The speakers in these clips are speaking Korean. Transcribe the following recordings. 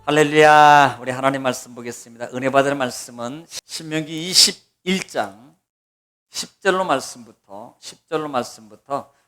할렐루야. 우리 하나님 말씀 보겠습니다. 은혜 받을 말씀은 신명기 21장 10절로 말씀부터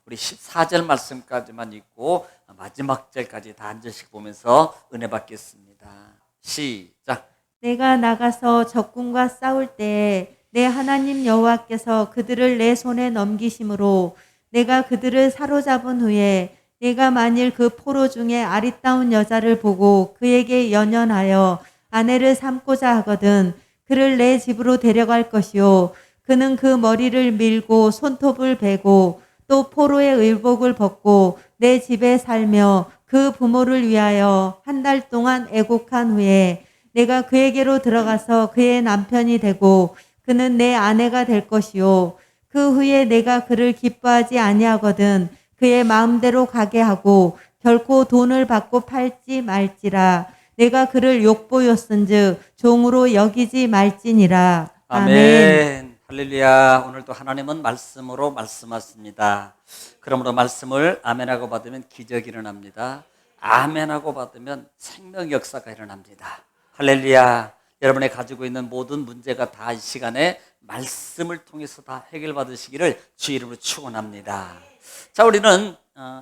우리 14절 말씀까지만 읽고 마지막 절까지 다 한 절씩 보면서 은혜 받겠습니다. 시작. 내가 나가서 적군과 싸울 때에 내 하나님 여호와께서 그들을 내 손에 넘기심으로 내가 그들을 사로잡은 후에 내가 만일 그 포로 중에 아리따운 여자를 보고 그에게 연연하여 아내를 삼고자 하거든 그를 내 집으로 데려갈 것이요 그는 그 머리를 밀고 손톱을 베고 또 포로의 의복을 벗고 내 집에 살며 그 부모를 위하여 한 달 동안 애곡한 후에 내가 그에게로 들어가서 그의 남편이 되고 그는 내 아내가 될 것이요 그 후에 내가 그를 기뻐하지 아니하거든 그의 마음대로 가게 하고 결코 돈을 받고 팔지 말지라 내가 그를 욕보였은즉 종으로 여기지 말지니라. 아멘. 할렐루야. 오늘도 하나님은 말씀으로 말씀하십니다. 그러므로 말씀을 아멘하고 받으면 기적이 일어납니다. 아멘하고 받으면 생명 역사가 일어납니다. 할렐루야. 여러분이 가지고 있는 모든 문제가 다 이 시간에 말씀을 통해서 다 해결받으시기를 주의 이름으로 축원합니다. 자, 우리는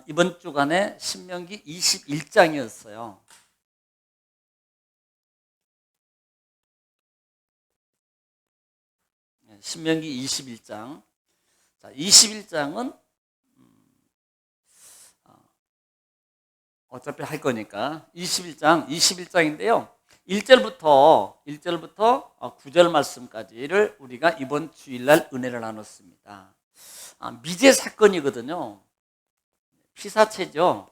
이번 주간에 신명기 21장이었어요. 신명기 21장. 자, 21장은 어차피 할 거니까 21장인데요. 1절부터 9절 말씀까지를 우리가 이번 주일날 은혜를 나눴습니다. 미제 사건이거든요. 피사체죠.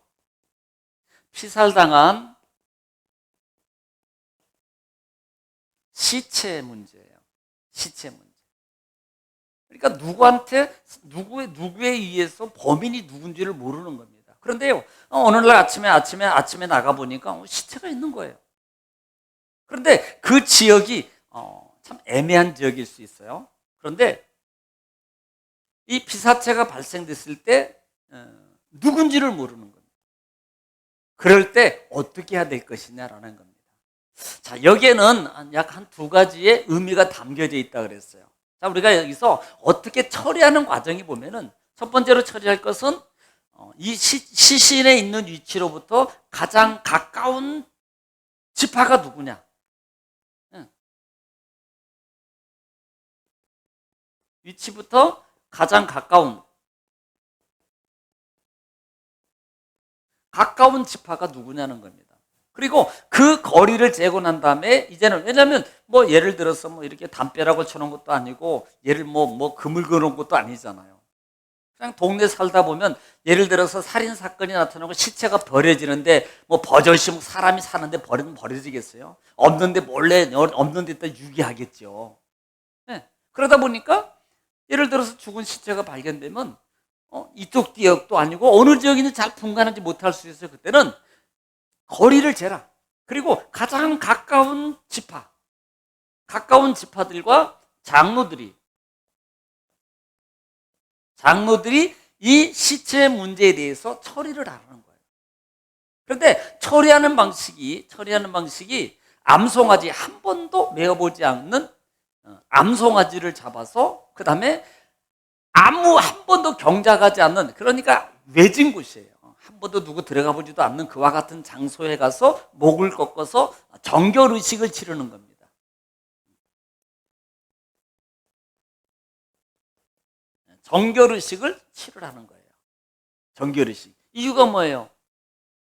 피살당한 시체 문제예요. 시체 문제. 그러니까 누구에 의해서 범인이 누군지를 모르는 겁니다. 그런데요, 어느 날 아침에 나가보니까 시체가 있는 거예요. 그런데 그 지역이 참 애매한 지역일 수 있어요. 그런데 이 피사체가 발생됐을 때 누군지를 모르는 겁니다. 그럴 때 어떻게 해야 될 것이냐라는 겁니다. 자, 여기에는 약 한 두 가지의 의미가 담겨져 있다 그랬어요. 자, 우리가 여기서 어떻게 처리하는 과정이 보면은 첫 번째로 처리할 것은 이 시신에 있는 위치로부터 가장 가까운 지파가 누구냐? 위치부터 가장 가까운 지파가 누구냐는 겁니다. 그리고 그 거리를 재고 난 다음에 이제는 왜냐하면 뭐 예를 들어서 뭐 이렇게 담벼락을 쳐놓은 것도 아니고 예를 뭐 금을 그어놓은 것도 아니잖아요. 그냥 동네 살다 보면 예를 들어서 살인 사건이 나타나고 시체가 버려지는데 뭐 버젓이 사람이 사는데 버려지겠어요? 없는데 몰래 없는 데다 유기하겠죠. 네. 그러다 보니까 예를 들어서 죽은 시체가 발견되면 이쪽 지역도 아니고 어느 지역인지 잘 분간하지 못할 수 있어요. 그때는 거리를 재라. 그리고 가장 가까운 지파들과 장로들이 이 시체 문제에 대해서 처리를 하는 거예요. 그런데 처리하는 방식이 암송아지 한 번도 메어보지 않는 암송아지를 잡아서 그 다음에 아무 한 번도 경작하지 않는, 그러니까 외진 곳이에요. 한 번도 누구 들어가 보지도 않는 그와 같은 장소에 가서 목을 꺾어서 정결의식을 치르는 겁니다. 정결의식을 치르라는 거예요. 정결의식. 이유가 뭐예요?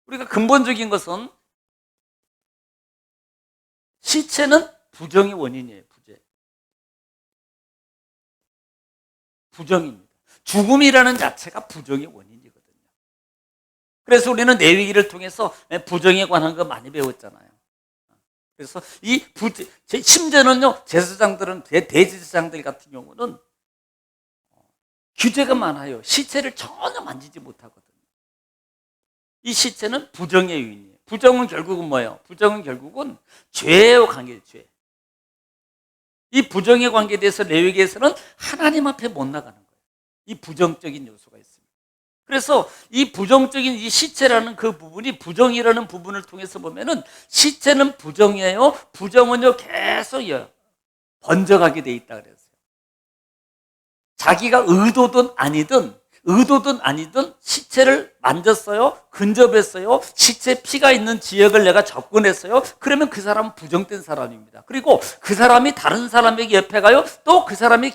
우리가 근본적인 것은 시체는 부정의 원인이에요. 부정입니다. 죽음이라는 자체가 부정의 원인이거든요. 그래서 우리는 내위기를 통해서 부정에 관한 거 많이 배웠잖아요. 그래서 심지어는요, 대제사장들 같은 경우는 규제가 많아요. 시체를 전혀 만지지 못하거든요. 이 시체는 부정의 요인이에요. 부정은 결국은 뭐예요? 부정은 결국은 죄와 관계예요. 죄. 이 부정의 관계에 대해서 레위기에서는 하나님 앞에 못 나가는 거예요. 이 부정적인 요소가 있습니다. 그래서 이 부정적인 이 시체라는 그 부분이 부정이라는 부분을 통해서 보면은 시체는 부정이에요. 부정은요 계속 번져가게 돼 있다 그랬어요. 자기가 의도든 아니든 시체를 만졌어요. 근접했어요. 시체 피가 있는 지역을 내가 접근했어요. 그러면 그 사람은 부정된 사람입니다. 그리고 그 사람이 다른 사람에게 옆에 가요. 또 그 사람이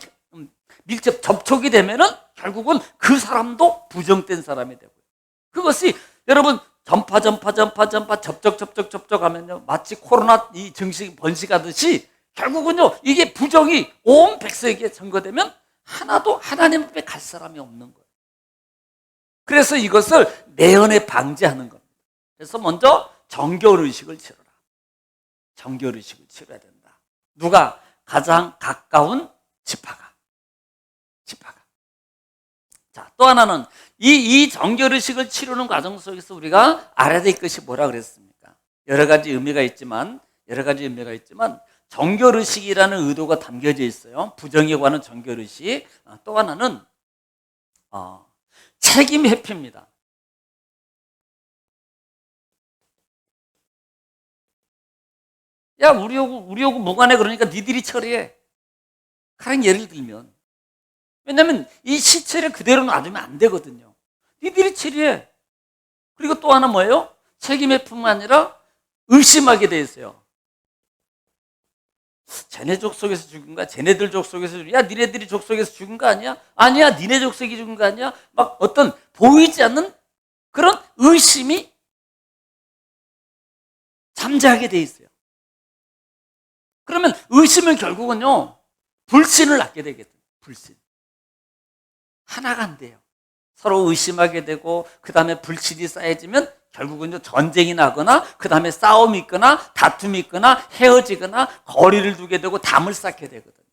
밀접 접촉이 되면은 결국은 그 사람도 부정된 사람이 되고요. 그것이 여러분 접촉 하면요 마치 코로나 이 증식이 번식하듯이 결국은요 이게 부정이 온 백성에게 전거되면 하나도 하나님 앞에 갈 사람이 없는 거예요. 그래서 이것을 매연에 방지하는 겁니다. 그래서 먼저 정결의식을 치러라. 정결의식을 치러야 된다. 누가? 가장 가까운 지파가. 자, 또 하나는 이 정결의식을 치르는 과정 속에서 우리가 알아야 될 것이 뭐라 그랬습니까? 여러 가지 의미가 있지만 정결의식이라는 의도가 담겨져 있어요. 부정에 관한 정결의식. 또 하나는 책임 회피입니다. 야, 우리하고 무관해. 그러니까 니들이 처리해. 가령 예를 들면, 왜냐면 이 시체를 그대로 놔두면 안 되거든요. 니들이 처리해. 그리고 또 하나 뭐예요? 책임 회피뿐만 아니라 의심하게 돼 있어요. 쟤네 족속에서 죽은 거야? 쟤네들 족속에서 죽은 거야? 야, 니네들이 족속에서 죽은 거 아니야? 아니야, 니네 족속이 죽은 거 아니야? 막 어떤 보이지 않는 그런 의심이 잠재하게 돼 있어요. 그러면 의심은 결국은요 불신을 낳게 되겠죠. 불신. 하나가 안 돼요. 서로 의심하게 되고 그 다음에 불신이 쌓여지면 결국은 전쟁이 나거나 그 다음에 싸움이 있거나 다툼이 있거나 헤어지거나 거리를 두게 되고 담을 쌓게 되거든요.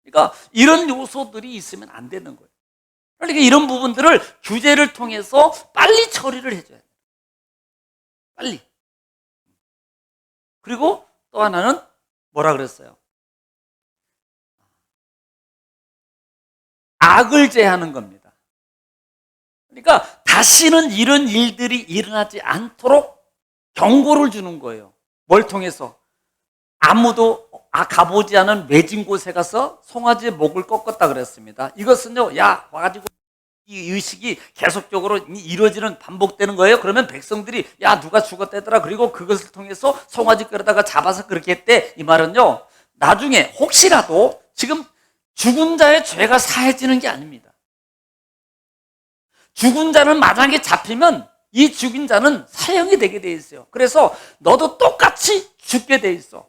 그러니까 이런 요소들이 있으면 안 되는 거예요. 그러니까 이런 부분들을 규제를 통해서 빨리 처리를 해줘야 돼요. 빨리. 그리고 또 하나는 뭐라 그랬어요? 악을 제하는 겁니다. 그러니까 다시는 이런 일들이 일어나지 않도록 경고를 주는 거예요. 뭘 통해서? 아무도 가보지 않은 외진 곳에 가서 송아지의 목을 꺾었다 그랬습니다. 이것은요, 야, 와가지고 이 의식이 계속적으로 이루어지는 반복되는 거예요. 그러면 백성들이 야, 누가 죽었대더라. 그리고 그것을 통해서 송아지 끌어다가 잡아서 그렇게 했대. 이 말은요, 나중에 혹시라도 지금 죽은 자의 죄가 사해지는 게 아닙니다. 죽은 자는 만약에 잡히면 이 죽인 자는 사형이 되게 돼 있어요. 그래서 너도 똑같이 죽게 돼 있어.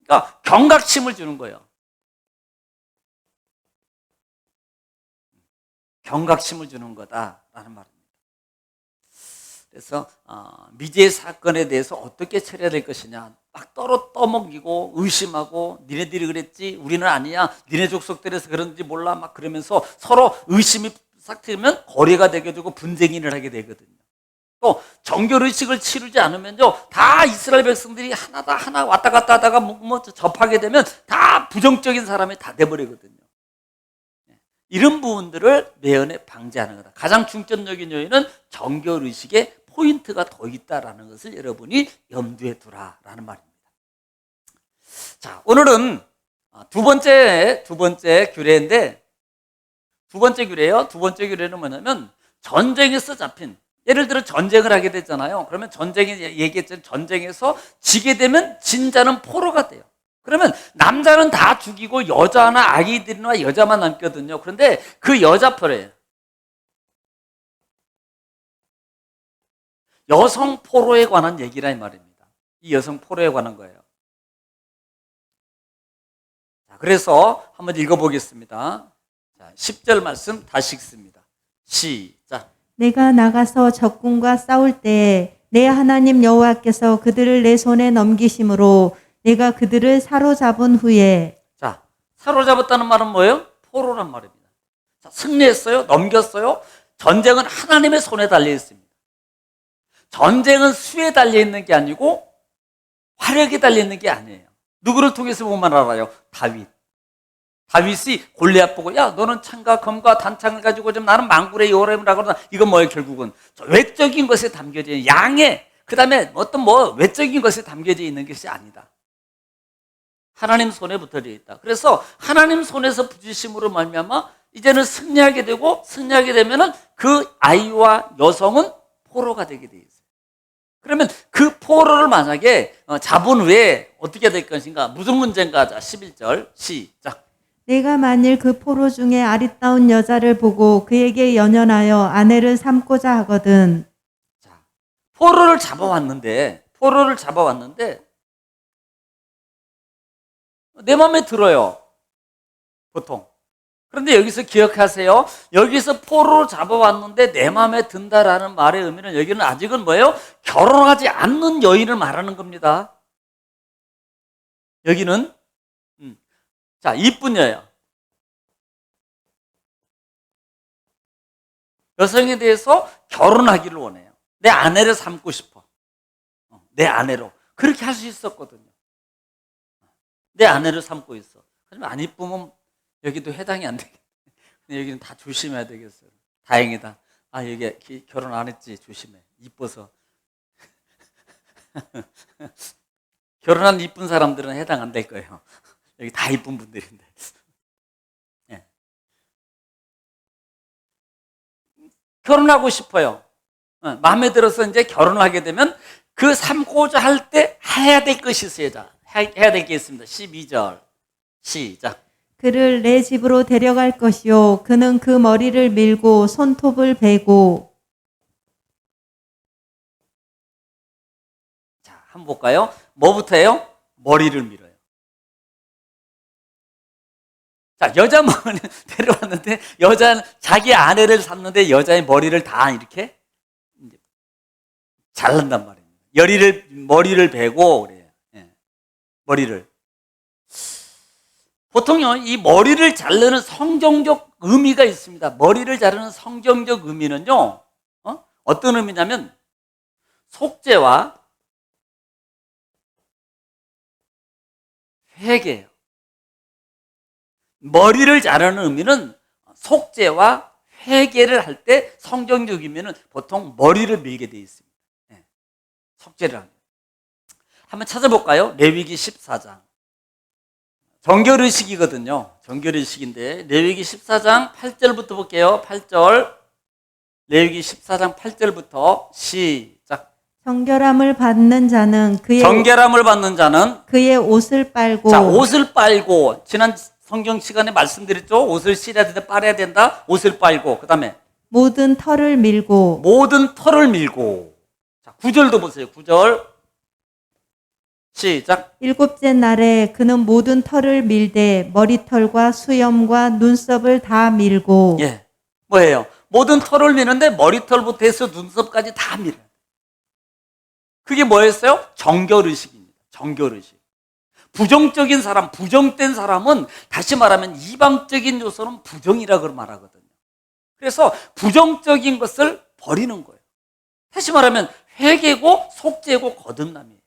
그러니까 경각심을 주는 거예요. 경각심을 주는 거다라는 말입니다. 그래서 미제 사건에 대해서 어떻게 처리해야 될 것이냐, 막 떠먹이고 의심하고 니네들이 그랬지 우리는 아니야, 니네 족속들에서 그런지 몰라 막 그러면서 서로 의심이 싹 트면 거리가 되게 되고 분쟁이 일어나게 되거든요. 또 정결의식을 치르지 않으면요 다 이스라엘 백성들이 하나 왔다 갔다 하다가 뭐 접하게 되면 다 부정적인 사람이 다 돼버리거든요. 이런 부분들을 매연에 방지하는 거다. 가장 중점적인 요인은 정결의식에 포인트가 더 있다라는 것을 여러분이 염두에 두라라는 말입니다. 자, 오늘은 두 번째 규례인데, 두 번째 규례는 뭐냐면 전쟁에서 잡힌, 예를 들어 전쟁을 하게 됐잖아요. 그러면 얘기했잖아요. 전쟁에서 지게 되면 진자는 포로가 돼요. 그러면 남자는 다 죽이고 여자나 아기들이나 여자만 남거든요. 그런데 그 여자 포로예요. 여성 포로에 관한 얘기라 이 말입니다. 이 여성 포로에 관한 거예요. 자, 그래서 한번 읽어보겠습니다. 자, 10절 말씀 다시 읽습니다. 시작. 내가 나가서 적군과 싸울 때 내 하나님 여호와께서 그들을 내 손에 넘기심으로 내가 그들을 사로잡은 후에. 자, 사로잡았다는 말은 뭐예요? 포로란 말입니다. 자, 승리했어요? 넘겼어요? 전쟁은 하나님의 손에 달려 있습니다. 전쟁은 수에 달려 있는 게 아니고 화력에 달려 있는 게 아니에요. 누구를 통해서 보면 알아요? 다윗. 다윗이 골리앗 보고 야 너는 창과 검과 단창을 가지고 좀 나는 망군의 요람이라고 그러나 이건 뭐예요? 결국은 외적인 것에 담겨져 있는 양의 그다음에 어떤 외적인 것에 담겨져 있는 것이 아니다. 하나님 손에 붙어져 있다. 그래서 하나님 손에서 붙이심으로 말미암아 이제는 승리하게 되고 승리하게 되면은 그 아이와 여성은 포로가 되게 돼 있어요. 그러면 그 포로를 만약에 잡은 후에 어떻게 될 것인가? 무슨 문제인가? 자, 11절 시작. 내가 만일 그 포로 중에 아리따운 여자를 보고 그에게 연연하여 아내를 삼고자 하거든. 자, 포로를 잡아왔는데 내 마음에 들어요. 보통. 그런데 여기서 기억하세요. 여기서 포로를 잡아왔는데 내 마음에 든다라는 말의 의미는 여기는 아직은 뭐예요? 결혼하지 않는 여인을 말하는 겁니다. 여기는 자, 이쁜 여야. 여성에 대해서 결혼하기를 원해요. 내 아내를 삼고 싶어. 내 아내로. 그렇게 할 수 있었거든요. 내 아내를 삼고 있어. 하지만 안 이쁘면 여기도 해당이 안 되겠네. 여기는 다 조심해야 되겠어요. 다행이다. 아, 여기 결혼 안 했지. 조심해. 이뻐서. 결혼한 이쁜 사람들은 해당 안 될 거예요. 여기 다 이쁜 분들인데. 네. 결혼하고 싶어요. 마음에 들어서 이제 결혼하게 되면 그 삼고자 할 때 해야 될 것이 있어요. 해야 될 게 있습니다. 12절 시작. 그를 내 집으로 데려갈 것이요 그는 그 머리를 밀고 손톱을 베고. 자, 한번 볼까요? 뭐부터 해요? 머리를 밀어요. 자, 여자 머리를 데려왔는데 여자는 자기 아내를 샀는데 여자의 머리를 다 이렇게 잘른단 말입니다. 머리를 베고 그래요. 예. 머리를. 보통요, 이 머리를 자르는 성경적 의미가 있습니다. 머리를 자르는 성경적 의미는요, 어떤 의미냐면, 속죄와 회개예요. 머리를 자르는 의미는 속죄와 회개를 할 때 성경적 의미는 보통 머리를 밀게 되어 있습니다. 네. 속죄를 합니다. 한번 찾아볼까요? 레위기 14장. 정결의식이거든요. 정결의식인데 레위기 14장 8절부터 볼게요. 8절. 레위기 14장 8절부터 시작. 정결함을 받는 자는 그의 옷을 빨고. 자, 옷을 빨고. 지난 성경 시간에 말씀드렸죠. 옷을 실어야 된다, 빨아야 된다. 옷을 빨고. 그다음에 모든 털을 밀고. 자, 9절도 보세요. 9절. 시작. 일곱째 날에 그는 모든 털을 밀되 머리털과 수염과 눈썹을 다 밀고. 예. 뭐예요? 모든 털을 미는데 머리털부터 해서 눈썹까지 다 밀어요. 그게 뭐였어요? 정결의식입니다. 정결의식. 부정적인 사람, 부정된 사람은 다시 말하면 이방적인 요소는 부정이라고 말하거든요. 그래서 부정적인 것을 버리는 거예요. 다시 말하면 회개고 속죄고 거듭남이에요.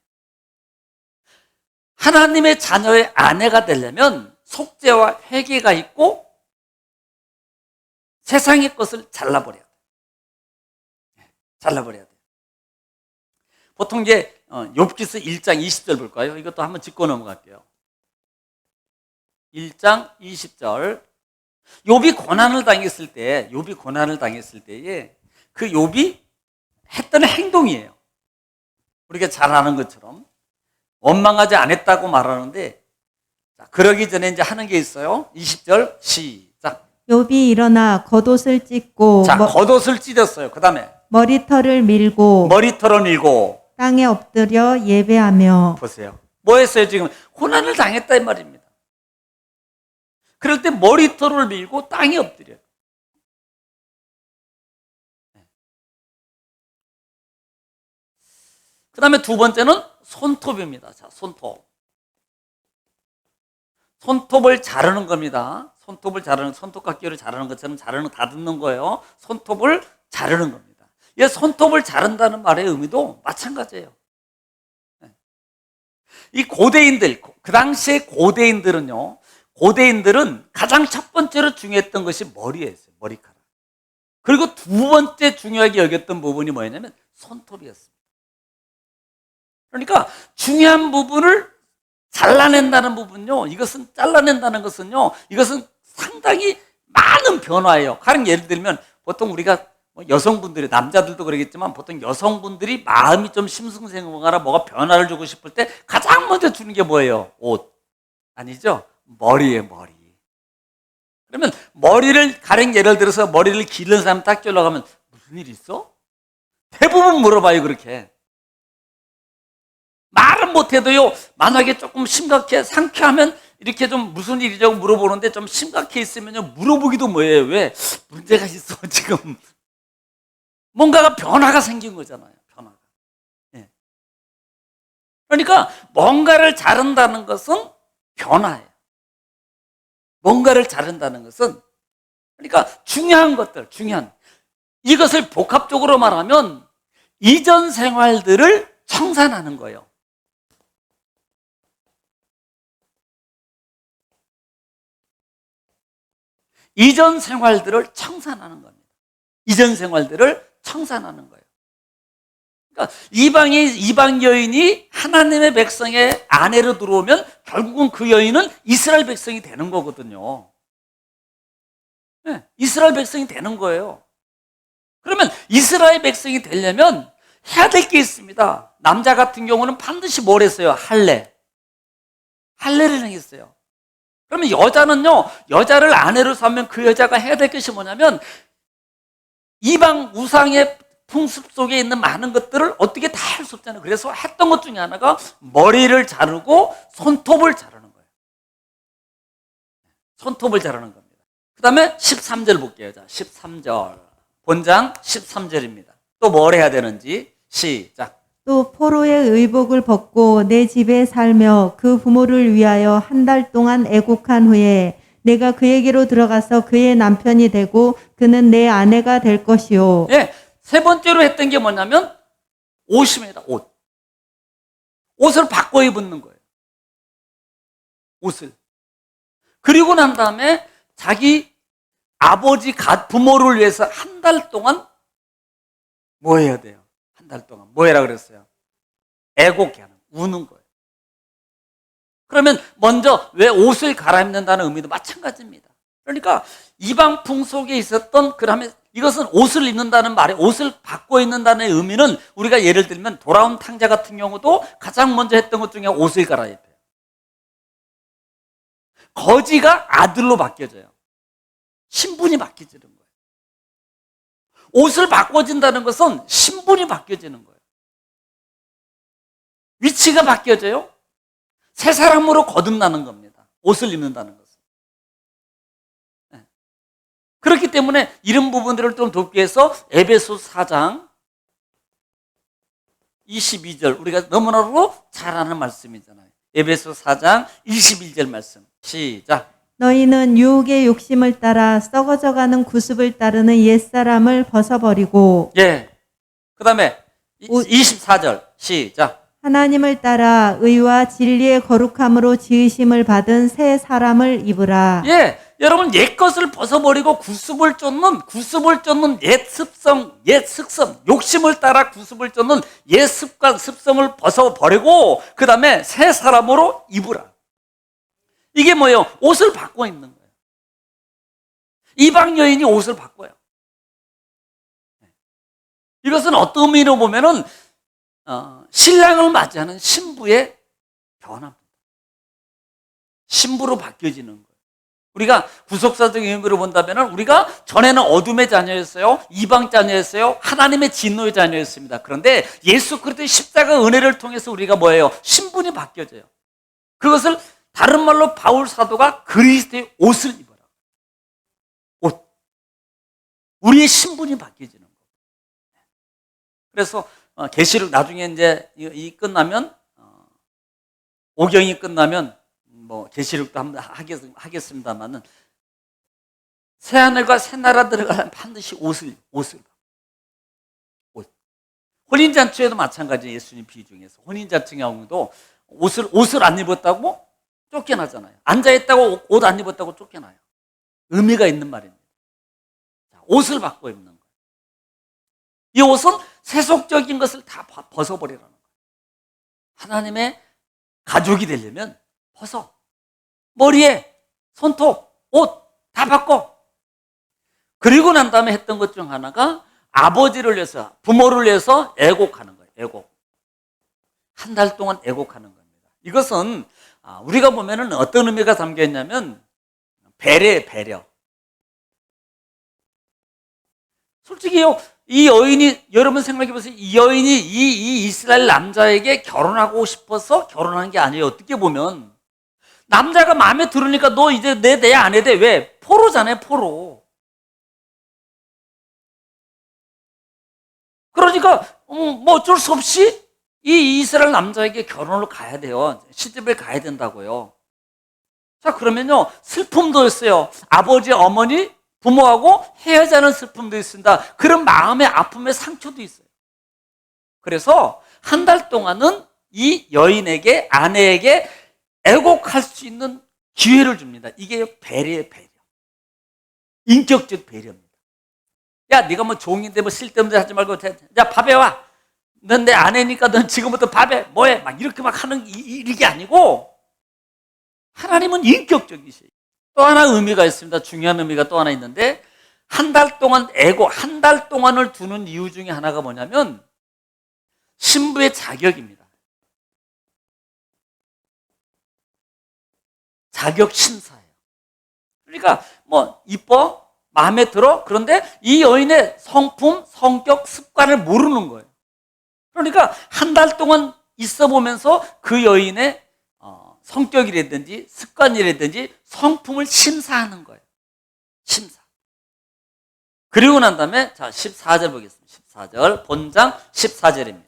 하나님의 자녀의 아내가 되려면 속죄와 회개가 있고 세상의 것을 잘라버려야 돼요. 잘라버려야 돼요. 보통 이제 욥기서 1장 20절 볼까요? 이것도 한번 짚고 넘어갈게요. 1장 20절. 욥이 고난을 당했을 때에 그 욥이 했던 행동이에요. 우리가 잘 아는 것처럼 원망하지 않았다고 말하는데, 자, 그러기 전에 이제 하는 게 있어요. 20절 시작. 욥이 일어나 겉옷을 찢고. 자, 겉옷을 찢었어요. 그 다음에 머리털을 밀고. 땅에 엎드려 예배하며. 보세요. 뭐 했어요? 지금 고난을 당했다 이 말입니다. 그럴 때 머리털을 밀고 땅에 엎드려요. 그 다음에 두 번째는 손톱입니다. 자, 손톱을 자르는 겁니다. 손톱깎이를 자르는 것처럼 다듬는 거예요. 손톱을 자르는 겁니다. 이 손톱을 자른다는 말의 의미도 마찬가지예요. 이 고대인들, 그 당시의 고대인들은요, 고대인들은 가장 첫 번째로 중요했던 것이 머리였어요. 머리카락. 그리고 두 번째 중요하게 여겼던 부분이 뭐였냐면 손톱이었습니다. 그러니까 중요한 부분을 잘라낸다는 부분요, 이것은 잘라낸다는 것은요, 이것은 상당히 많은 변화예요. 가령 예를 들면 보통 우리가 여성분들이, 남자들도 그러겠지만 보통 여성분들이 마음이 좀 심승생하거나 뭐가 변화를 주고 싶을 때 가장 먼저 주는 게 뭐예요? 옷 아니죠? 머리예요. 머리. 그러면 머리를, 가령 예를 들어서 머리를 기른 사람 딱 졸라가면 무슨 일 있어? 대부분 물어봐요. 그렇게 말은 못해도요, 만약에 조금 심각해 상쾌하면 이렇게 좀 무슨 일이냐고 물어보는데 좀 심각해 있으면요, 물어보기도 뭐예요? 왜? 문제가 있어 지금. 뭔가가 변화가 생긴 거잖아요. 변화가. 예. 그러니까 뭔가를 자른다는 것은 변화예요. 뭔가를 자른다는 것은, 그러니까 중요한 것들, 중요한 이것을 복합적으로 말하면 이전 생활들을 청산하는 거예요. 이전 생활들을 청산하는 겁니다. 이전 생활들을 청산하는 거예요. 그러니까 이방 여인이 하나님의 백성의 아내로 들어오면 결국은 그 여인은 이스라엘 백성이 되는 거거든요. 네, 이스라엘 백성이 되는 거예요. 그러면 이스라엘 백성이 되려면 해야 될 게 있습니다. 남자 같은 경우는 반드시 뭘 했어요? 할례를 행했어요. 그러면 여자는요, 여자를 아내로 삼으면 그 여자가 해야 될 것이 뭐냐면 이방 우상의 풍습 속에 있는 많은 것들을 어떻게 다 할 수 없잖아요. 그래서 했던 것 중에 하나가 머리를 자르고 손톱을 자르는 거예요. 손톱을 자르는 겁니다. 그 다음에 13절 볼게요. 자, 13절. 본장 13절입니다. 또 뭘 해야 되는지 시작. 또 포로의 의복을 벗고 내 집에 살며 그 부모를 위하여 한 달 동안 애곡한 후에 내가 그에게로 들어가서 그의 남편이 되고 그는 내 아내가 될 것이요. 예, 세 번째로 했던 게 뭐냐면 옷입니다. 옷을 바꿔 입는 거예요. 옷을. 그리고 난 다음에 자기 아버지 부모를 위해서 한 달 동안 뭐 해야 돼요? 한 달 동안 뭐 해라 그랬어요? 애곡해야 하는, 우는 거예요. 그러면 먼저 왜 옷을 갈아입는다는 의미도 마찬가지입니다. 그러니까 이방 풍속에 있었던, 그러면 이것은 옷을 입는다는 말에 옷을 바꿔 입는다는 의미는 우리가 예를 들면 돌아온 탕자 같은 경우도 가장 먼저 했던 것 중에 옷을 갈아입혀요. 거지가 아들로 바뀌어져요. 신분이 바뀌어지는 거예요. 옷을 바꿔진다는 것은 신분이 바뀌어지는 거예요. 위치가 바뀌어져요. 새 사람으로 거듭나는 겁니다. 옷을 입는다는 것은. 네. 그렇기 때문에 이런 부분들을 좀 돕기 위해서 에베소 4장 22절, 우리가 너무나도 잘 아는 말씀이잖아요. 에베소 4장 21절 말씀 시작. 너희는 유혹의 욕심을 따라 썩어져가는 구습을 따르는 옛사람을 벗어버리고 예. 그 다음에 24절 시작. 하나님을 따라 의와 진리의 거룩함으로 지으심을 받은 새 사람을 입으라. 예, 여러분 옛 것을 벗어버리고 구습을 쫓는 옛 습성, 옛 습성, 욕심을 따라 구습을 쫓는 옛 습관, 습성을 벗어버리고 그 다음에 새 사람으로 입으라. 이게 뭐예요? 옷을 바꿔 입는 거예요. 이방 여인이 옷을 바꿔요. 이것은 어떤 의미로 보면은 신랑을 맞이하는 신부의 변화입니다. 신부로 바뀌어지는 거예요. 우리가 구속사적 의미로 본다면 우리가 전에는 어둠의 자녀였어요. 이방 자녀였어요. 하나님의 진노의 자녀였습니다. 그런데 예수 그리스도의 십자가 은혜를 통해서 우리가 뭐예요? 신분이 바뀌어져요. 그것을 다른 말로 바울 사도가 그리스도의 옷을 입어라. 옷. 우리의 신분이 바뀌어지는 거예요. 그래서 계시록 나중에 이제 이 끝나면 오경이 끝나면 뭐 계시록도 한번 하겠습니다만은 새 하늘과 새 나라 들어가려면 반드시 옷을 옷. 혼인 잔치에도 마찬가지예요. 예수님 비유 중에서 혼인 잔치 경우도 옷을 안 입었다고 쫓겨나잖아요. 앉아있다고 옷 안 입었다고 쫓겨나요. 의미가 있는 말입니다. 옷을 바꿔 입는 거예요. 이 옷은 세속적인 것을 다 벗어버리라는 거예요. 하나님의 가족이 되려면 벗어. 머리에 손톱, 옷 다 바꿔. 그리고 난 다음에 했던 것 중 하나가 아버지를 위해서, 부모를 위해서 애곡하는 거예요. 애곡. 한 달 동안 애곡하는 겁니다. 이것은 우리가 보면은 어떤 의미가 담겨 있냐면 배려예요, 배려. 솔직히요, 이 여인이, 여러분 생각해 보세요. 이 여인이 이 이스라엘 남자에게 결혼하고 싶어서 결혼한 게 아니에요. 어떻게 보면 남자가 마음에 들으니까 너 이제 내 아내 돼. 왜? 포로잖아요, 포로. 그러니까 뭐 어쩔 수 없이 이 이스라엘 남자에게 결혼을 가야 돼요. 시집을 가야 된다고요. 자, 그러면요, 슬픔도 있어요. 아버지, 어머니, 부모하고 헤어지는 슬픔도 있습니다. 그런 마음의 아픔의 상처도 있어요. 그래서 한 달 동안은 이 여인에게, 아내에게 애곡할 수 있는 기회를 줍니다. 이게 배려의 배려. 인격적 배려입니다. 야, 네가 뭐 종인데 뭐 쓸데없는 하지 말고, 야, 밥에 와. 넌 내 아내니까 넌 지금부터 밥에 뭐해? 막 이렇게 막 하는 이게 아니고, 하나님은 인격적이세요. 또 하나 의미가 있습니다. 중요한 의미가 또 하나 있는데, 한 달 동안 한 달 동안을 두는 이유 중에 하나가 뭐냐면 신부의 자격입니다. 자격 심사예요. 그러니까 뭐 이뻐, 마음에 들어. 그런데 이 여인의 성품, 성격, 습관을 모르는 거예요. 그러니까 한 달 동안 있어 보면서 그 여인의 성격이라든지 습관이라든지 성품을 심사하는 거예요. 심사. 그리고 난 다음에 자 14절 보겠습니다. 14절 본장 14절입니다.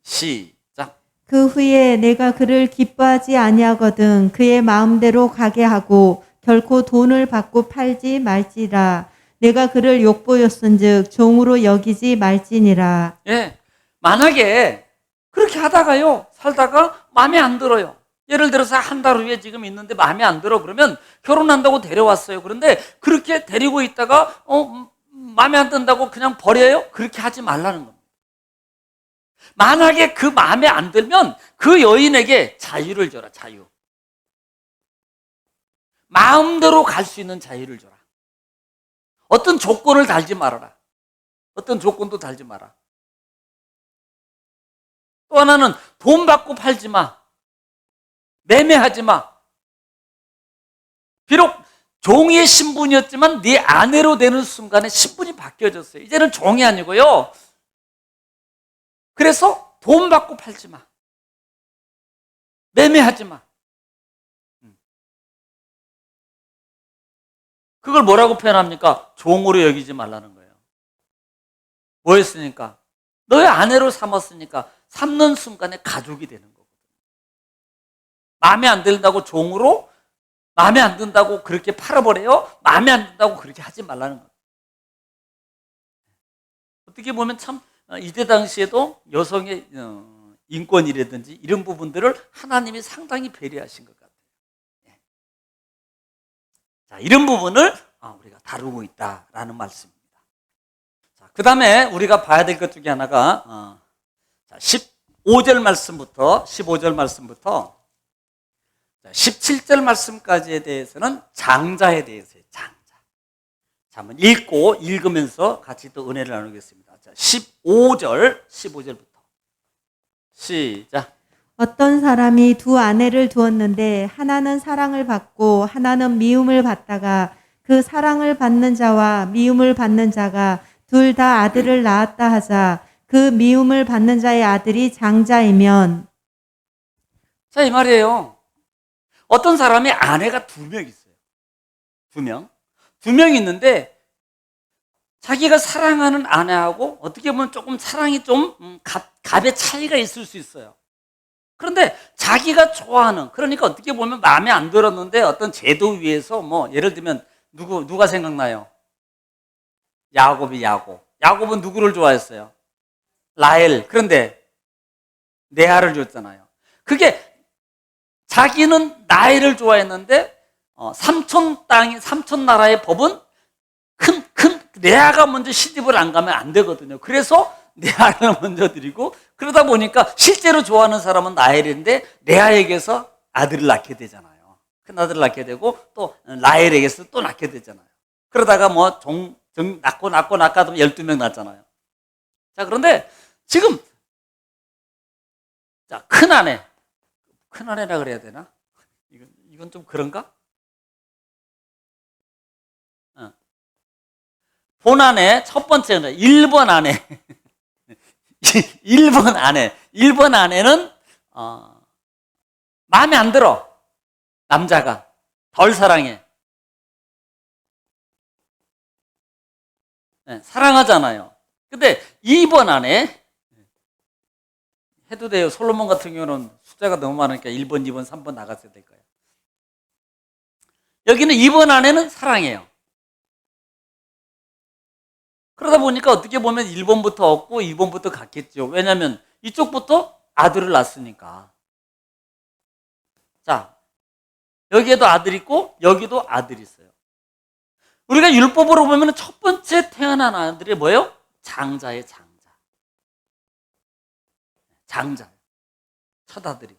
시작. 그 후에 내가 그를 기뻐하지 아니하거든 그의 마음대로 가게 하고 결코 돈을 받고 팔지 말지라. 내가 그를 욕보였은즉 종으로 여기지 말지니라. 예, 만약에 그렇게 하다가요 살다가 마음에 안 들어요. 예를 들어서 한 달 후에 지금 있는데 마음에 안 들어 그러면 결혼한다고 데려왔어요. 그런데 그렇게 데리고 있다가 마음에 안 든다고 그냥 버려요? 그렇게 하지 말라는 겁니다. 만약에 그 마음에 안 들면 그 여인에게 자유를 줘라. 자유. 마음대로 갈 수 있는 자유를 줘라. 어떤 조건을 달지 말아라. 어떤 조건도 달지 마라. 또 하나는 돈 받고 팔지 마. 매매하지 마. 비록 종의 신분이었지만 네 아내로 되는 순간에 신분이 바뀌어졌어요. 이제는 종이 아니고요. 그래서 돈 받고 팔지 마. 매매하지 마. 그걸 뭐라고 표현합니까? 종으로 여기지 말라는 거예요. 뭐 했으니까? 너의 아내로 삼았으니까 삼는 순간에 가족이 되는 거거든요. 마음에 안 든다고 종으로, 마음에 안 든다고 그렇게 팔아버려요? 마음에 안 든다고 그렇게 하지 말라는 거예요. 어떻게 보면 참 이때 당시에도 여성의 인권이라든지 이런 부분들을 하나님이 상당히 배려하신 것 같아요. 자, 이런 부분을 우리가 다루고 있다라는 말씀입니다. 자, 그 다음에 우리가 봐야 될 것 중에 하나가 15절 말씀부터 17절 말씀까지에 대해서는 장자에 대해서요. 장자. 자, 한번 읽으면서 같이 또 은혜를 나누겠습니다. 자, 15절부터 시작. 어떤 사람이 두 아내를 두었는데 하나는 사랑을 받고 하나는 미움을 받다가 그 사랑을 받는 자와 미움을 받는 자가 둘 다 아들을 낳았다 하자. 그 미움을 받는 자의 아들이 장자이면. 자, 이 말이에요. 어떤 사람이 아내가 2명 있어요. 2명. 2명 있는데 자기가 사랑하는 아내하고 어떻게 보면 조금 사랑이 좀 값의 차이가 있을 수 있어요. 그런데 자기가 좋아하는, 그러니까 어떻게 보면 마음에 안 들었는데 어떤 제도 위에서 뭐 예를 들면 누가 생각나요? 야곱은 누구를 좋아했어요? 라헬. 그런데 레아를 줬잖아요. 그게 자기는 나일을 좋아했는데 삼촌 나라의 법은 큰 레아가 먼저 시집을 안 가면 안 되거든요. 그래서 레아를 먼저 드리고, 그러다 보니까 실제로 좋아하는 사람은 나엘인데 레아에게서 아들을 낳게 되잖아요. 큰 아들을 낳게 되고 또 라헬에게서 또 낳게 되잖아요. 그러다가 뭐 낳고 하면 12명 낳잖아요. 자, 그런데 지금 자, 큰아내라 그래야 되나? 이건 좀 그런가? 본아내 첫 번째는 1번 아내. 1번 아내는 마음에 안 들어. 남자가 덜 사랑해. 네, 사랑하잖아요. 근데 2번 아내 해도 돼요. 솔로몬 같은 경우는 숫자가 너무 많으니까 1번, 2번, 3번 나갔어야 될 거예요. 여기는 2번 아내는 사랑해요. 그러다 보니까 어떻게 보면 1번부터 없고 2번부터 갔겠죠. 왜냐하면 이쪽부터 아들을 낳았으니까. 자, 여기에도 아들 있고 여기도 아들이 있어요. 우리가 율법으로 보면 첫 번째 태어난 아들이 뭐예요? 장자의 장자. 첫 아들이.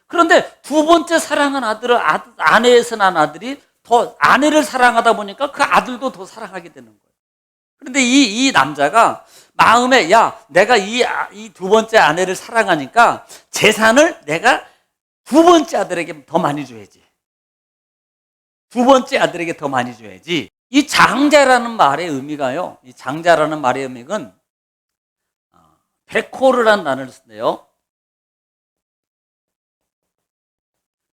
그런데 두 번째 사랑한 아들은 아내에서 난 아들이 더 아내를 사랑하다 보니까 그 아들도 더 사랑하게 되는 거예요. 그런데 이 남자가 마음에, 야, 내가 이 두 번째 아내를 사랑하니까 재산을 내가 두 번째 아들에게 더 많이 줘야지. 두 번째 아들에게 더 많이 줘야지. 이 장자라는 말의 의미가요. 이 장자라는 말의 의미는 베코르라는 단어를 쓰는데요.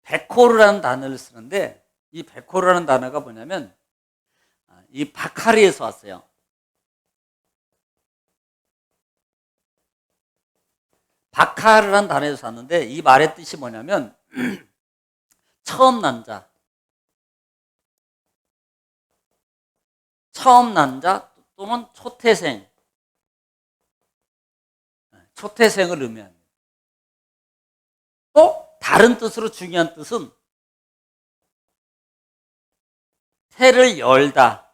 베코르라는 단어를 쓰는데 이 베코르라는 단어가 뭐냐면 이 바카리에서 왔어요. 바카르라는 단어에서 왔는데 이 말의 뜻이 뭐냐면 처음 난 자 또는 초태생을 의미합니다. 또 다른 뜻으로 중요한 뜻은 태를 열다,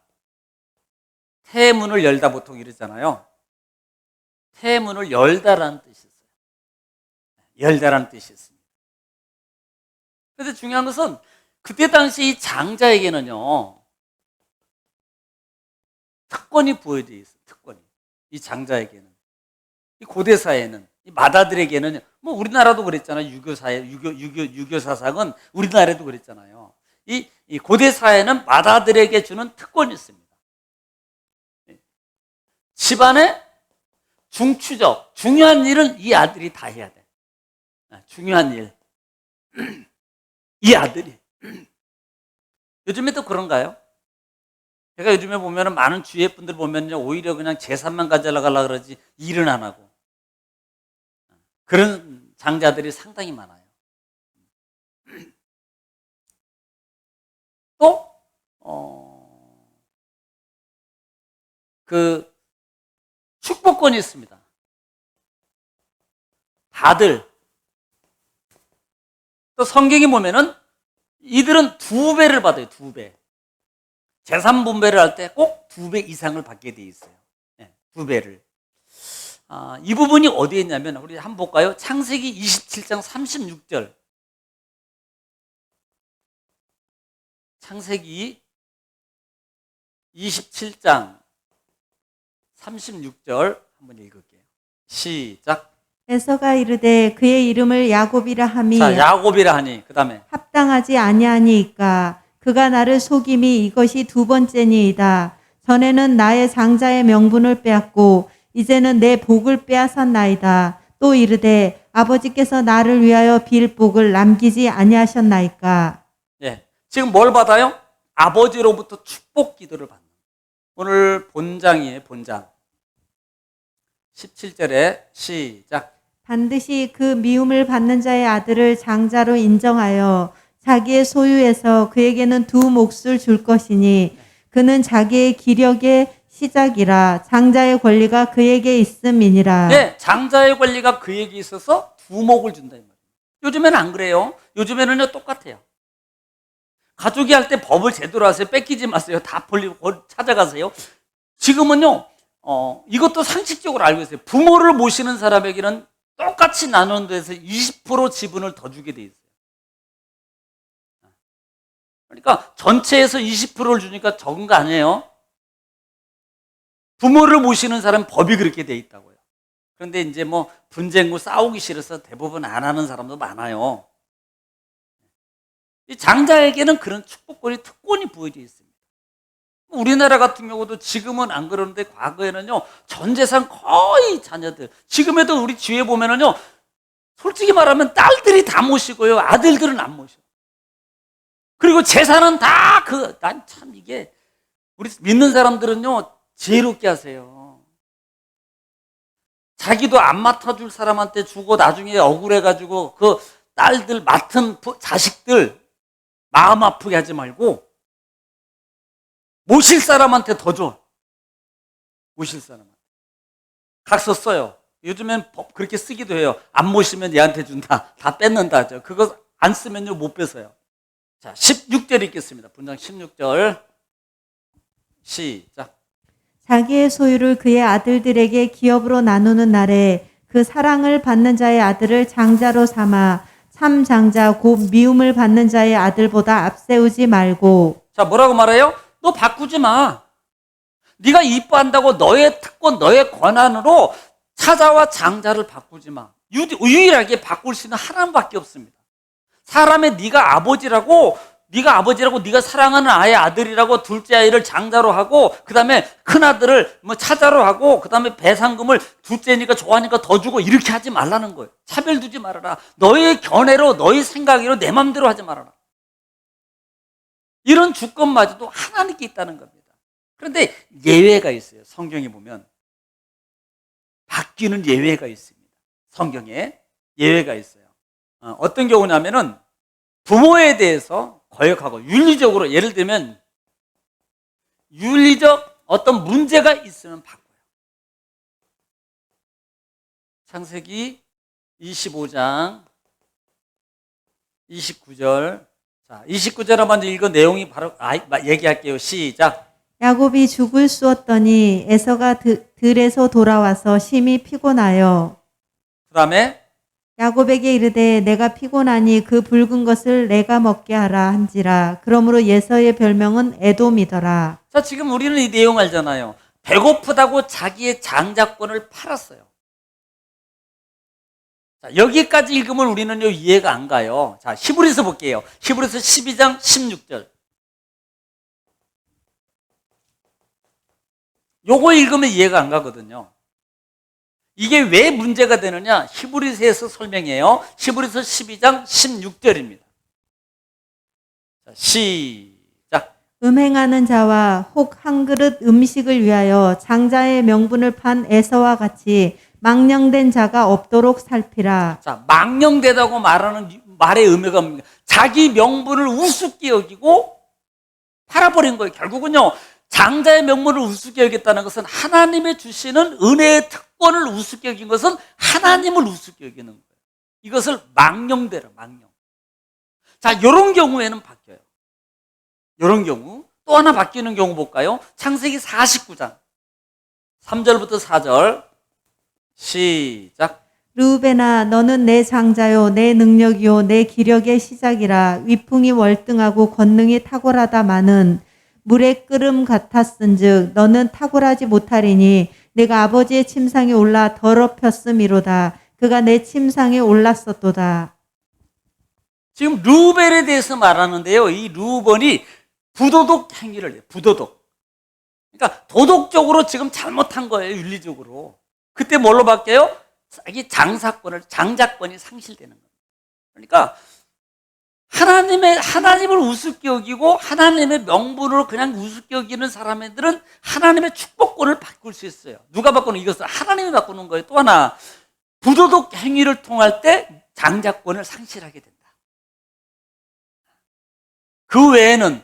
태문을 열다 보통 이러잖아요. 태문을 열다라는 뜻이 있어요. 열다라는 뜻이 있습니다. 그런데 중요한 것은 그때 당시 이 장자에게는요 특권이 부여되어 있어요. 특권이. 이 장자에게는. 이 고대 사회는, 이 맏아들에게는, 뭐 우리나라도 그랬잖아요. 유교 사상은 우리나라도 그랬잖아요. 이 고대 사회는 맏아들에게 주는 특권이 있습니다. 집안의 중추적, 중요한 일은 이 아들이 다 해야 돼. 중요한 일. 이 아들이. 요즘에도 그런가요? 제가 요즘에 보면은 많은 주위의 분들 보면요, 오히려 그냥 재산만 가져가려고 그러지 일은 안 하고. 그런 장자들이 상당히 많아요. 또, 그, 축복권이 있습니다. 다들. 또 성경에 보면은 이들은 2배를 받아요, 2배. 재산 분배를 할 때 꼭 2배 이상을 받게 돼 있어요. 네, 2배를. 이 부분이 어디에 있냐면, 우리 한번 볼까요? 창세기 27장 36절. 창세기 27장 36절 한번 읽을게요. 시작. 에서가 이르되 그의 이름을 야곱이라 함이 자, 야곱이라 하니, 그 다음에 합당하지 아니하니이까 그가 나를 속임이 이것이 두 번째니이다. 전에는 나의 장자의 명분을 빼앗고 이제는 내 복을 빼앗았나이다. 또 이르되 아버지께서 나를 위하여 빌 복을 남기지 아니하셨나이까. 예, 지금 뭘 받아요? 아버지로부터 축복 기도를 받는. 오늘 본장이에요, 본장. 17절에 시작. 반드시 그 미움을 받는 자의 아들을 장자로 인정하여 자기의 소유에서 그에게는 2 몫을 줄 것이니 그는 자기의 기력의 시작이라 장자의 권리가 그에게 있음이니라. 네, 장자의 권리가 그에게 있어서 2몫을 준다 이 말이에요. 요즘에는 안 그래요. 요즘에는요 똑같아요. 가족이 할 때 법을 제대로 하세요. 뺏기지 마세요. 다 찾아가세요. 지금은요 이것도 상식적으로 알고 있어요. 부모를 모시는 사람에게는 똑같이 나누는 데서 20% 지분을 더 주게 돼 있어요. 그러니까 전체에서 20%를 주니까 적은 거 아니에요. 부모를 모시는 사람은 법이 그렇게 돼 있다고요. 그런데 이제 뭐 분쟁 후 싸우기 싫어서 대부분 안 하는 사람도 많아요. 이 장자에게는 그런 축복권이 특권이 부여져 있습니다. 우리나라 같은 경우도 지금은 안 그러는데 과거에는요 전 재산 거의 자녀들, 지금에도 우리 주위에 보면은요 솔직히 말하면 딸들이 다 모시고요 아들들은 안 모셔. 그리고 재산은 다 난 참 이게 우리 믿는 사람들은요 지혜롭게 하세요. 자기도 안 맡아줄 사람한테 주고 나중에 억울해가지고 그 딸들 맡은 자식들 마음 아프게 하지 말고 모실 사람한테 더 줘. 모실 사람한테. 각서 써요. 요즘엔 법 그렇게 쓰기도 해요. 안 모시면 얘한테 준다. 다 뺏는다. 그거 안 쓰면요 못 뺏어요. 자, 16절 읽겠습니다. 분장 16절. 시작. 자기의 소유를 그의 아들들에게 기업으로 나누는 날에 그 사랑을 받는 자의 아들을 장자로 삼아 참 장자 곧 미움을 받는 자의 아들보다 앞세우지 말고. 자, 뭐라고 말해요? 너 바꾸지 마. 네가 이뻐한다고 너의 특권, 너의 권한으로 차자와 장자를 바꾸지 마. 유일하게 바꿀 수 있는 하나님밖에 없습니다. 사람의 네가 아버지라고 네가 사랑하는 아이의 아들이라고 둘째 아이를 장자로 하고 그다음에 큰 아들을 뭐 차자로 하고 그다음에 배상금을 둘째니까 좋아하니까 더 주고 이렇게 하지 말라는 거예요. 차별 두지 말아라. 너의 견해로 너의 생각으로 내 맘대로 하지 말아라. 이런 주권마저도 하나님께 있다는 겁니다. 그런데 예외가 있어요. 성경에 보면 바뀌는 예외가 있습니다. 성경에 예외가 있어요. 어떤 경우냐면은 부모에 대해서 거역하고 윤리적으로 예를 들면 윤리적 어떤 문제가 있으면 바꿔요. 창세기 25장 29절. 자, 29절 먼저 읽은 내용이 바로 얘기할게요. 시작. 야곱이 죽을 쑤었더니 에서가 들에서 돌아와서 심히 피곤하여 그 다음에 야곱에게 이르되 내가 피곤하니 그 붉은 것을 내가 먹게 하라 한지라. 그러므로 예서의 별명은 에돔이더라. 자, 지금 우리는 이 내용 알잖아요. 배고프다고 자기의 장자권을 팔았어요. 자, 여기까지 읽으면 우리는요 이해가 안 가요. 자, 히브리서 볼게요. 히브리서 12장 16절. 요거 읽으면 이해가 안 가거든요. 이게 왜 문제가 되느냐? 히브리서에서 설명해요. 히브리서 12장 16절입니다. 자, 시작. 음행하는 자와 혹 한 그릇 음식을 위하여 장자의 명분을 판 에서와 같이 망령된 자가 없도록 살피라. 자, 망령되다고 말하는 말의 의미가 뭡니까? 자기 명분을 우습게 여기고 팔아버린 거예요. 결국은요, 장자의 명분을 우습게 여겼다는 것은 하나님의 주시는 은혜의 특권을 우습게 여긴 것은 하나님을 우습게 여기는 거예요. 이것을 망령되라, 망령. 자, 이런 경우에는 바뀌어요. 이런 경우. 또 하나 바뀌는 경우 볼까요? 창세기 49장 3절부터 4절. 시작. 르우벤아 너는 내 장자요 내 능력이요 내 기력의 시작이라. 위풍이 월등하고 권능이 탁월하다마는 물의 끓음 같았은즉 너는 탁월하지 못하리니 내가 아버지의 침상에 올라 더럽혔음이로다. 그가 내 침상에 올랐었도다. 지금 르우벤에 대해서 말하는데요. 이 르우벤이 부도덕 행위를 해요. 부도덕. 그러니까 도덕적으로 지금 잘못한 거예요. 윤리적으로. 그때 뭘로 바뀌어요? 자기 장자권이 상실되는 거예요. 그러니까 하나님을 우습게 여기고 하나님의 명분으로 그냥 우습게 여기는 사람들은 하나님의 축복권을 바꿀 수 있어요. 누가 바꾸는 이것을 하나님이 바꾸는 거예요. 또 하나 부도덕 행위를 통할 때 장자권을 상실하게 된다. 그 외에는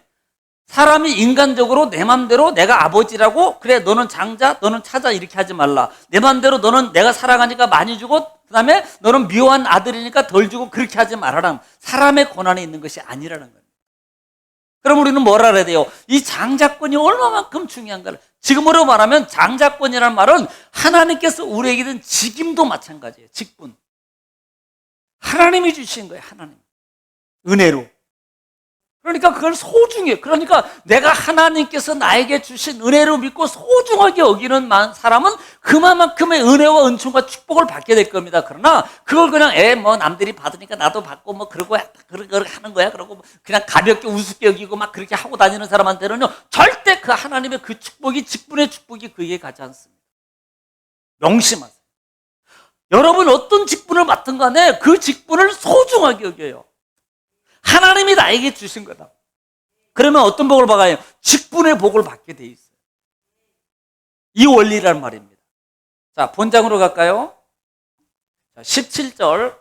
사람이 인간적으로 내 맘대로 내가 아버지라고 그래 너는 장자 너는 차자 이렇게 하지 말라. 내 맘대로 너는 내가 사랑하니까 많이 주고 그다음에 너는 미워한 아들이니까 덜 주고 그렇게 하지 말아라. 사람의 권한에 있는 것이 아니라는 거예요. 그럼 우리는 뭘 알아야 돼요? 이 장자권이 얼마만큼 중요한가를. 지금으로 말하면 장자권이라는 말은 하나님께서 우리에게 든 직임도 마찬가지예요. 직분. 하나님이 주신 거예요. 하나님. 은혜로. 그러니까 그걸 소중해. 그러니까 내가 하나님께서 나에게 주신 은혜로 믿고 소중하게 여기는 사람은 그만큼의 은혜와 은총과 축복을 받게 될 겁니다. 그러나 그걸 그냥 뭐 남들이 받으니까 나도 받고 뭐 그러고 하는 거야. 그러고 그냥 가볍게 우습게 여기고 막 그렇게 하고 다니는 사람한테는요, 절대 그 하나님의 그 축복이, 직분의 축복이 그에게 가지 않습니다. 명심하세요. 여러분 어떤 직분을 맡든 간에 그 직분을 소중하게 여겨요. 하나님이 나에게 주신 거다. 그러면 어떤 복을 받아요? 직분의 복을 받게 돼 있어요. 이 원리란 말입니다. 자, 본장으로 갈까요? 자, 17절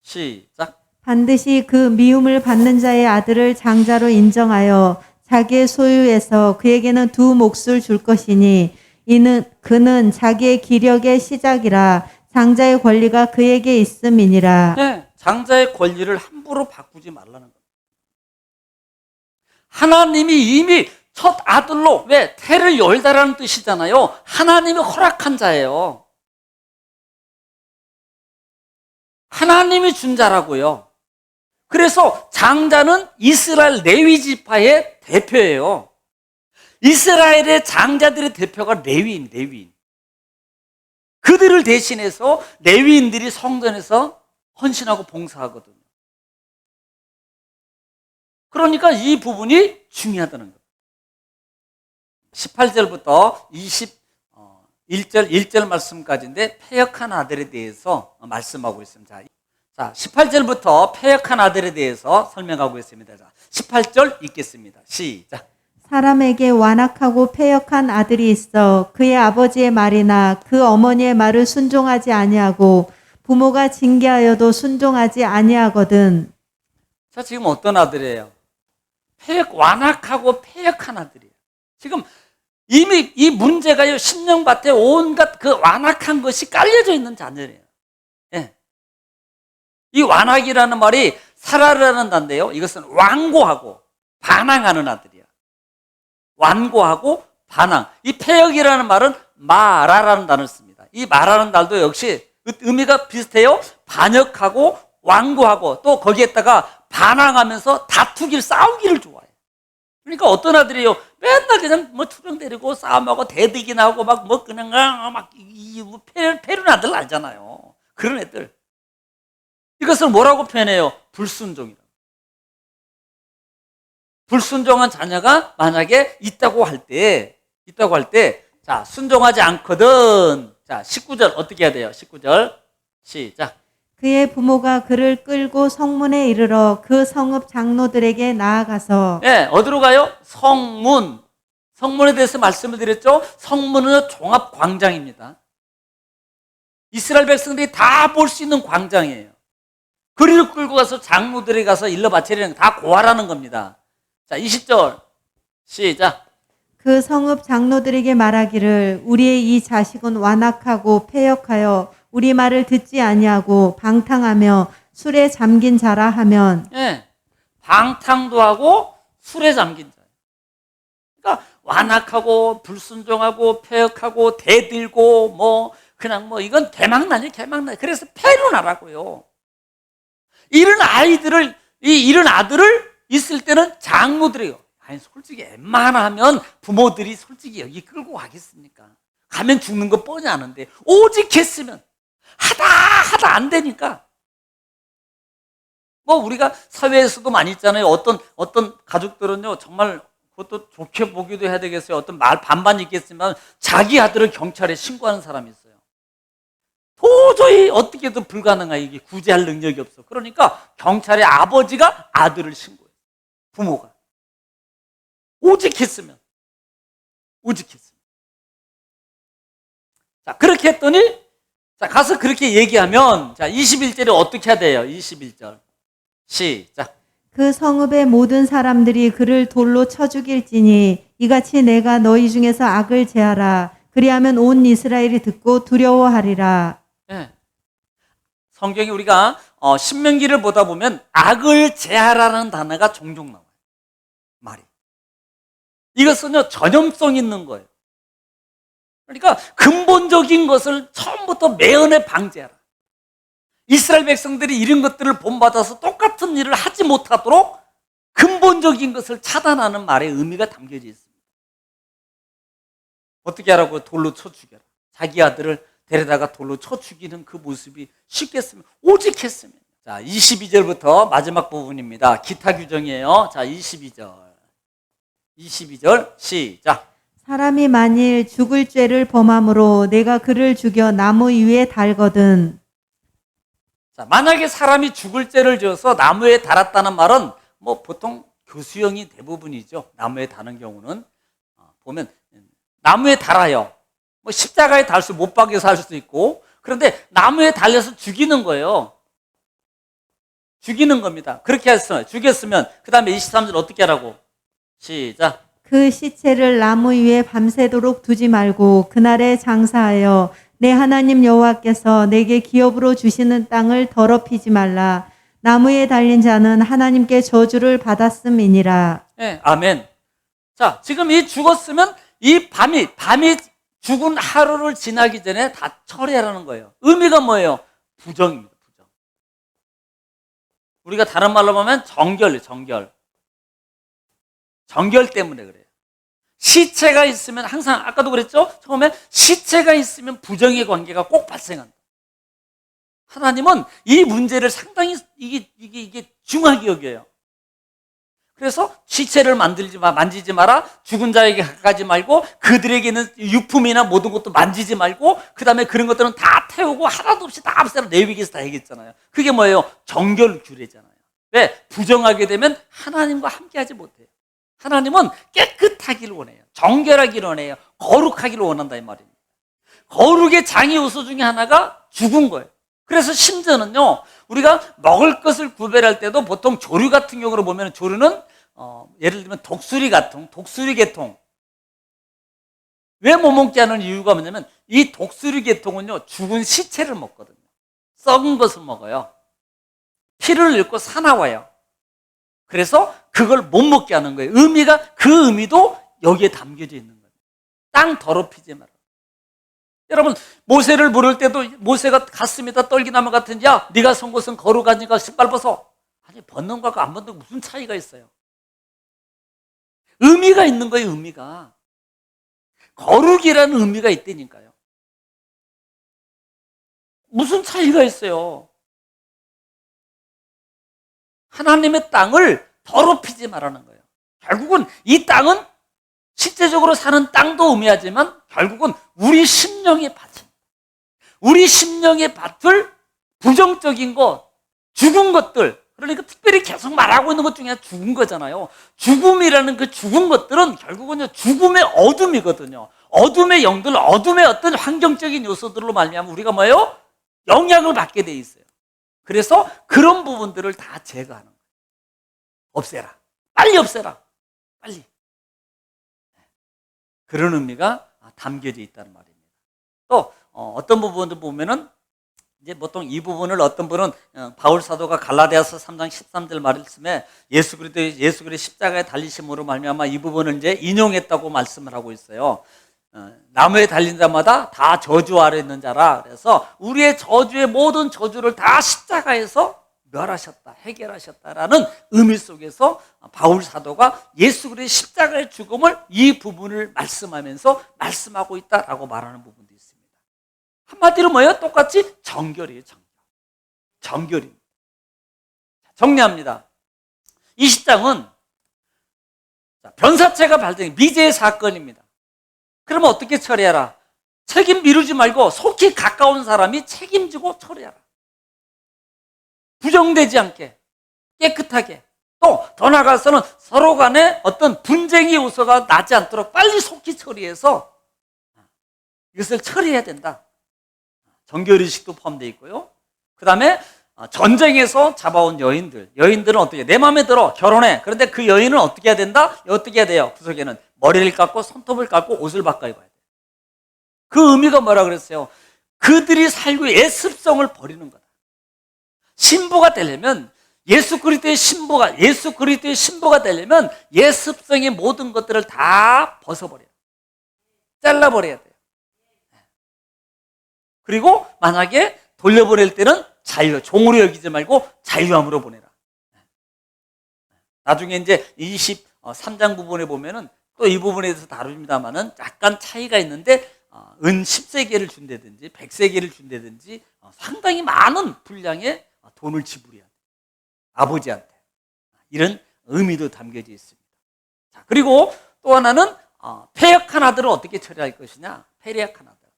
시작. 반드시 그 미움을 받는 자의 아들을 장자로 인정하여 자기의 소유에서 그에게는 두 몫을 줄 것이니 그는 자기의 기력의 시작이라 장자의 권리가 그에게 있음이니라. 네, 장자의 권리를 함부로 바꾸지 말라는 겁니다. 하나님이 이미 첫 아들로, 왜? 태를 열다라는 뜻이잖아요. 하나님이 허락한 자예요. 하나님이 준 자라고요. 그래서 장자는 이스라엘 레위 지파의 대표예요. 이스라엘의 장자들의 대표가 레위인. 그들을 대신해서 레위인들이 성전에서 헌신하고 봉사하거든요. 그러니까 이 부분이 중요하다는 거예요. 18절부터 1절 말씀까지인데 패역한 아들에 대해서 말씀하고 있습니다. 자, 18절부터 패역한 아들에 대해서 설명하고 있습니다. 자, 18절 읽겠습니다. 시작. 사람에게 완악하고 패역한 아들이 있어 그의 아버지의 말이나 그 어머니의 말을 순종하지 아니하고 부모가 징계하여도 순종하지 아니하거든. 자, 지금 어떤 아들이에요? 완악하고 패역한 아들이에요. 지금 이미 이 문제가요, 심령밭에 온갖 그 완악한 것이 깔려져 있는 자녀예요. 예. 이 완악이라는 말이 사라라는 단데요, 이것은 완고하고 반항하는 아들이야. 완고하고 반항. 이 패역이라는 말은 마라라는 단어를 씁니다. 이 마라는 단어도 역시 의미가 비슷해요. 반역하고 완고하고 또 거기에다가 반항하면서 다투기를, 싸우기를 좋아해. 그러니까 어떤 아들이에요? 맨날 그냥 뭐 투정 때리고 싸움하고 대득이나 하고 막 뭐 그냥 막 패륜 아들 알잖아요. 그런 애들. 이것을 뭐라고 표현해요? 불순종이라고. 불순종한 자녀가 만약에 있다고 할 때, 자, 순종하지 않거든. 자, 19절 어떻게 해야 돼요? 19절 시작. 그의 부모가 그를 끌고 성문에 이르러 그 성읍 장로들에게 나아가서. 네, 어디로 가요? 성문. 성문에 대해서 말씀을 드렸죠. 성문은 종합 광장입니다. 이스라엘 백성들이 다 볼 수 있는 광장이에요. 그리를 끌고 가서 장로들이 가서 일러 바치려는, 다 고하라는 겁니다. 자, 20절 시작. 그 성읍 장로들에게 말하기를 우리의 이 자식은 완악하고 패역하여 우리 말을 듣지 아니하고 방탕하며 술에 잠긴 자라 하면. 네, 방탕도 하고 술에 잠긴 자. 그러니까 완악하고 불순종하고 패역하고 대들고 뭐 그냥 뭐 이건 대망난이에요, 개망난. 그래서 패륜하라고요. 이런 아들을 있을 때는 장로들이요. 아니, 솔직히 웬만하면 부모들이 솔직히 여기 끌고 가겠습니까? 가면 죽는 거 뻔히 아는데 오직 했으면 하다 안 되니까. 뭐 우리가 사회에서도 많이 있잖아요. 어떤 가족들은요, 정말 그것도 좋게 보기도 해야 되겠어요. 어떤 말 반반 있겠지만 자기 아들을 경찰에 신고하는 사람이 있어요. 도저히 어떻게든 불가능해. 이게 구제할 능력이 없어. 그러니까 경찰의 아버지가 아들을 신고해요. 부모가. 오직 했으면. 자, 그렇게 했더니, 자, 가서 그렇게 얘기하면, 자, 21절에 어떻게 해야 돼요? 21절. 시작. 그 성읍의 모든 사람들이 그를 돌로 쳐 죽일지니 이같이 내가 너희 중에서 악을 제하라. 그리하면 온 이스라엘이 듣고 두려워하리라. 성경에 우리가 신명기를 보다 보면 악을 제하라는 단어가 종종 나와요. 말이. 이것은요, 전염성 있는 거예요. 그러니까 근본적인 것을 처음부터 매연에 방지하라. 이스라엘 백성들이 이런 것들을 본받아서 똑같은 일을 하지 못하도록 근본적인 것을 차단하는 말의 의미가 담겨져 있습니다. 어떻게 하라고? 돌로 쳐 죽여라. 자기 아들을 데려다가 돌로 쳐 죽이는 그 모습이 쉽겠으면, 오직 했으면. 자, 22절부터 마지막 부분입니다. 기타 규정이에요. 자, 22절 시작. 사람이 만일 죽을 죄를 범함으로 내가 그를 죽여 나무 위에 달거든. 자, 만약에 사람이 죽을 죄를 지어서 나무에 달았다는 말은 뭐 보통 교수형이 대부분이죠. 나무에 다는 경우는 보면 나무에 달아요. 뭐 십자가에 달 수, 못 박여서 할 수도 있고. 그런데 나무에 달려서 죽이는 거예요. 죽이는 겁니다. 그렇게 했어요. 죽였으면 그 다음에 23절 어떻게 하라고? 시작. 그 시체를 나무 위에 밤새도록 두지 말고 그날에 장사하여 내 하나님 여호와께서 내게 기업으로 주시는 땅을 더럽히지 말라. 나무에 달린 자는 하나님께 저주를 받았음이니라. 네, 아멘. 자, 지금 이 죽었으면 이 밤이 죽은 하루를 지나기 전에 다 처리하라는 거예요. 의미가 뭐예요? 부정입니다. 부정. 우리가 다른 말로 보면 정결 때문에 그래요. 시체가 있으면 항상, 아까도 그랬죠? 처음에 시체가 있으면 부정의 관계가 꼭 발생한다. 하나님은 이 문제를 상당히 이게 중하게 여겨요. 그래서 시체를 만지지 마라. 죽은 자에게 가까지 말고 그들에게는 유품이나 모든 것도 만지지 말고 그 다음에 그런 것들은 다 태우고 하나도 없이 다 없애라. 레위기에서 다 얘기했잖아요. 그게 뭐예요? 정결 규례잖아요. 왜? 부정하게 되면 하나님과 함께하지 못해요. 하나님은 깨끗하기를 원해요. 정결하기를 원해요. 거룩하기를 원한다 이 말입니다. 거룩의 장애 요소 중에 하나가 죽은 거예요. 그래서 심지어는요, 우리가 먹을 것을 구별할 때도 보통 조류 같은 경우로 보면 조류는 예를 들면 독수리 계통. 왜 못 먹게 하는 이유가 뭐냐면 이 독수리 계통은요, 죽은 시체를 먹거든요. 썩은 것을 먹어요. 피를 읊고 사나워요. 그래서 그걸 못 먹게 하는 거예요. 그 의미도 여기에 담겨져 있는 거예요. 땅 더럽히지 마라. 여러분, 모세를 물을 때도 모세가 갔습니다. 떨기나무 같은, 야, 네가 선 곳은 거룩하니까 신발 벗어. 아니, 벗는 거하고 안 벗는 거 무슨 차이가 있어요? 의미가 있는 거예요. 의미가. 거룩이라는 의미가 있다니까요. 무슨 차이가 있어요? 하나님의 땅을 더럽히지 말라는 거예요. 결국은 이 땅은 실제적으로 사는 땅도 의미하지만 결국은 우리 심령의 밭입니다. 우리 심령의 밭을 부정적인 것, 죽은 것들, 그러니까 특별히 계속 말하고 있는 것 중에 죽은 거잖아요. 죽음이라는 그 죽은 것들은 결국은요, 죽음의 어둠이거든요. 어둠의 영들, 어둠의 어떤 환경적인 요소들로 말미암아 우리가 뭐예요? 영향을 받게 돼 있어요. 그래서 그런 부분들을 다 제거하는 거예요. 없애라. 빨리 없애라. 빨리. 그런 의미가 담겨져 있다는 말입니다. 또 어떤 부분들 보면은 이제 보통 이 부분을 어떤 분은 바울 사도가 갈라디아서 3장 13절 말씀에 예수 그리스도의 십자가에 달리심으로 말미암아 이 부분을 이제 인용했다고 말씀을 하고 있어요. 나무에 달린 자마다 다 저주 아래 있는 자라. 그래서 우리의 저주의 모든 저주를 다 십자가에서 멸하셨다, 해결하셨다라는 의미 속에서 바울 사도가 예수 그리스도의 십자가의 죽음을 이 부분을 말씀하고 있다라고 말하는 부분도 있습니다. 한마디로 뭐예요? 똑같이 정결이에요. 정결입니다. 정리합니다. 이 10장은 변사체가 발생, 미제의 사건입니다. 그러면 어떻게 처리하라? 책임 미루지 말고 속히 가까운 사람이 책임지고 처리하라. 부정되지 않게, 깨끗하게, 또 더 나아가서는 서로 간에 어떤 분쟁의 요소가 나지 않도록 빨리 속히 처리해서 이것을 처리해야 된다. 정결의식도 포함되어 있고요. 그 다음에 전쟁에서 잡아온 여인들은 어떻게 해? 내 마음에 들어, 결혼해. 그런데 그 여인은 어떻게 해야 된다? 어떻게 해야 돼요? 구석에는 머리를 감고 손톱을 감고 옷을 바꿔 입어야 돼. 그 의미가 뭐라 그랬어요? 그들이 살고 옛 습성을 버리는 거다. 신부가 되려면 예수 그리스도의 신부가 되려면 예습성의 모든 것들을 다 벗어버려요. 잘라버려야 돼요. 그리고 만약에 돌려보낼 때는 종으로 여기지 말고 자유함으로 보내라. 나중에 이제 23장 부분에 보면은 또 이 부분에 대해서 다룹니다만은 약간 차이가 있는데 은 10세계를 준다든지 100세계를 준다든지 상당히 많은 분량의 돈을 지불해야 돼요. 아버지한테. 이런 의미도 담겨져 있습니다. 자, 그리고 또 하나는 패역한 아들을 어떻게 처리할 것이냐. 패역한 아들.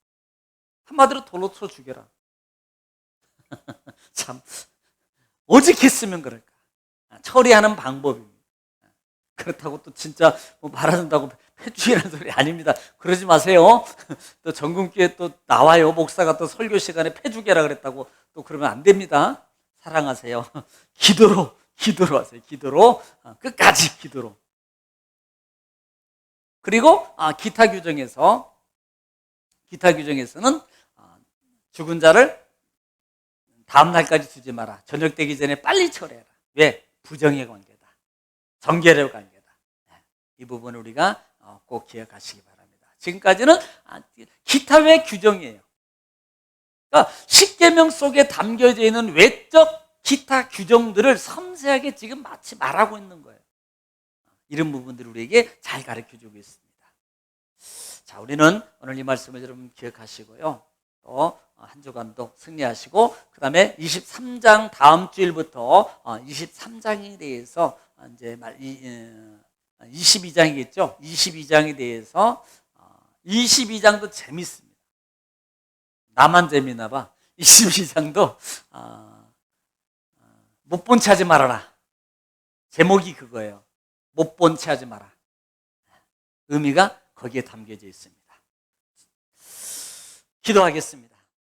한마디로 돌로 쳐 죽여라. 참 오직했으면 그럴까. 처리하는 방법입니다. 그렇다고 또 진짜 뭐 말한다고 패죽이라는 소리 아닙니다. 그러지 마세요. 또 전근교회 또 나와요. 목사가 또 설교 시간에 패죽이라 그랬다고 또 그러면 안 됩니다. 사랑하세요. 기도로 하세요. 기도로 끝까지 기도로. 그리고 기타 규정에서는 죽은 자를 다음 날까지 두지 마라. 저녁 되기 전에 빨리 처리해라. 왜? 부정의 관계다. 정결의 관계다. 이 부분을 우리가 꼭 기억하시기 바랍니다. 지금까지는 기타 외 규정이에요. 그러니까 십계명 속에 담겨져 있는 외적 기타 규정들을 섬세하게 지금 마치 말하고 있는 거예요. 이런 부분들을 우리에게 잘 가르쳐주고 있습니다. 자, 우리는 오늘 이 말씀을 여러분 기억하시고요. 또 한 주간도 승리하시고 그 다음에 23장 다음 주일부터 23장에 대해서 이제 22장이겠죠. 22장에 대해서 22장도 재밌습니다. 나만 재미나 봐. 22장도 못 본 채 하지 말아라. 제목이 그거예요. 못 본 채 하지 마라. 의미가 거기에 담겨져 있습니다. 기도하겠습니다.